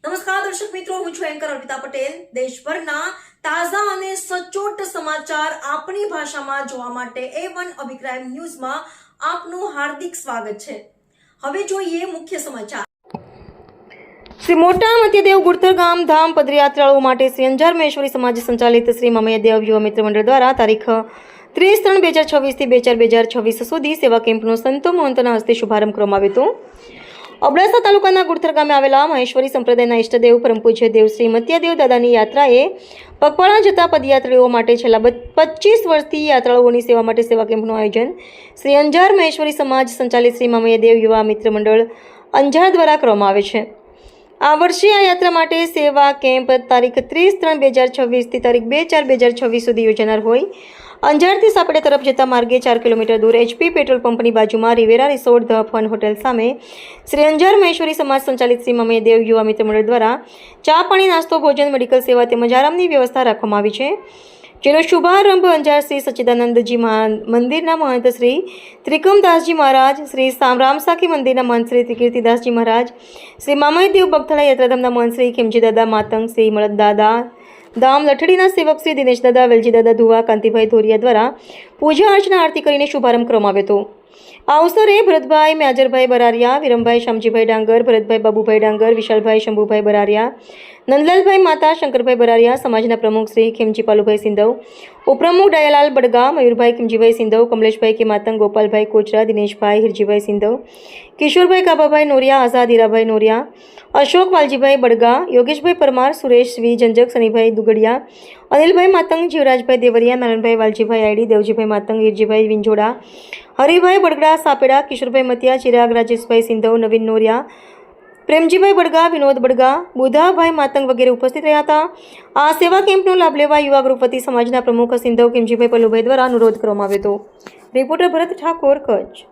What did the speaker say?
નમસ્કાર દર્શક મિત્રો, હું છું એન્કર અર્પિતા પટેલ. દેશભરના તાજા અને સચોટ સમાચાર આપણી ભાષામાં જોવા માટે A1 અભિપ્રાય ન્યૂઝમાં આપનું હાર્દિક સ્વાગત છે. હવે જોઈએ મુખ્ય સમાચાર. શ્રી મોટા મત્યદેવ ગુડતર ગામ ધામ પદયાત્રાળુઓ માટે શ્રી અંજાર મહેશ્વરી સમાજ સંચાલિત શ્રી મમયદેવ યુવા મિત્ર મંડળ દ્વારા તારીખ 30/3/2026 થી 2026 સુધી સેવા કેમ્પનો સંતો મહંતોના હસ્તે શુભારંભ કરવામાં આવ્યો હતો. અબડાસા તાલુકાના ગુડથર ગામે આવેલા મહેશ્વરી સંપ્રદાયના ઇષ્ટદેવ પરમ પૂજ્ય દેવ શ્રી મત્યાદેવ દાદાની યાત્રાએ પગપાળા જતા પદયાત્રીઓ માટે છેલ્લા 25 વર્ષથી યાત્રાળુઓની સેવા માટે સેવા કેમ્પનું આયોજન શ્રી અંજાર મહેશ્વરી સમાજ સંચાલિત શ્રી મમયદેવ યુવા મિત્ર મંડળ અંજાર દ્વારા કરવામાં આવે છે. આ વર્ષે આ યાત્રા માટે સેવા કેમ્પ તારીખ 30/3/2026 થી તારીખ 2/4/2026 સુધી યોજાનાર હોય. અંજારથી સાપડે તરફ જતા માર્ગે 4 કિલોમીટર દૂર HP પેટ્રોલ પંપની બાજુમાં Riviera resort the fun hotel સામે શ્રી અંજાર મહેશ્વરી સમાજ સંચાલિત શ્રી મમયદેવ યુવા મિત્ર મંડળ દ્વારા ચા પાણી નાસ્તો ભોજન મેડિકલ સેવા તેમજ આરામની વ્યવસ્થા રાખવામાં આવી છે, જેનો શુભારંભ અંજાર શ્રી સચ્ચિદાનંદજી મંદિરના મહંત શ્રી ત્રિકમદાસજી મહારાજ, શ્રી રામસાખી મંદિરના મહંત શ્રી ત્રિકીર્તિદાસજી મહારાજ, શ્રી મમયદેવ બગથળા યાત્રાધામના મહંત શ્રી ખીમજી દાદા માતંગ, શ્રી મળદ દાદા ધામ લઠડીના સેવક શ્રી દિનેશ દાદા, વેલજી દાદા ધુવા, કાંતિભાઈ ધોરિયા દ્વારા પૂજા અર્ચના આરતી કરીને શુભારંભ કરવામાં આવ્યો હતો. આ અવસરે ભરતભાઈ મેજરભાઈ બરારિયા, વિરમભાઈ શામજીભાઈ ડાંગર, ભરતભાઈ બાબુભાઈ ડાંગર, વિશાલભાઈ શંભુભાઈ બરારિયા, નંદલાલભાઈ માતા, શંકરભાઈ બરારિયા, સમાજના પ્રમુખ શ્રી ખીમજી પાલુભાઈ સિંધવ, ઉપપ્રમુખ ડાયાલાલ બડગા, મયુરભાઈ ખીમજીભાઈ સિંધવ, કમલેશભાઈ કે માતંગ, ગોપાલભાઈ કોચરા, દિનેશભાઈ હિરજીભાઈ સિંધવ, કિશોરભાઈ કાબાભાઈ નોરિયા, આઝાદ હીરાભાઈ નોરિયા, અશોક વાલજીભાઈ બડગા, યોગેશભાઈ પરમાર, સુરેશ વી જંજક, સનીભાઈ દુગડિયા, અનિલભાઈ માતંગ, જીવરાજભાઈ દેવરિયા, નારાયણભાઈ વાલજીભાઈ આઈડી, દેવજીભાઈ માતંગ, હીરજીભાઈ વિંજોડા, હરિભાઈ બડગડા સાપેડા, કિશોરભાઈ મતિયા, ચિરાગ રાજેશભાઈ સિંધવ, નવીન નોરિયા, પ્રેમજીભાઈ બડગા, વિનોદ બડગા, બુધાભાઈ માતંગ વગેરે ઉપસ્થિત રહ્યા હતા. આ સેવા કેમ્પનો લાભ લેવા યુવા ગ્રુપ વતી સમાજના પ્રમુખ સિંધવ કિમજીભાઈ પલુભાઈ દ્વારા અનુરોધ કરવામાં આવ્યો હતો. રિપોર્ટર ભરત ઠાકોર, કચ્છ.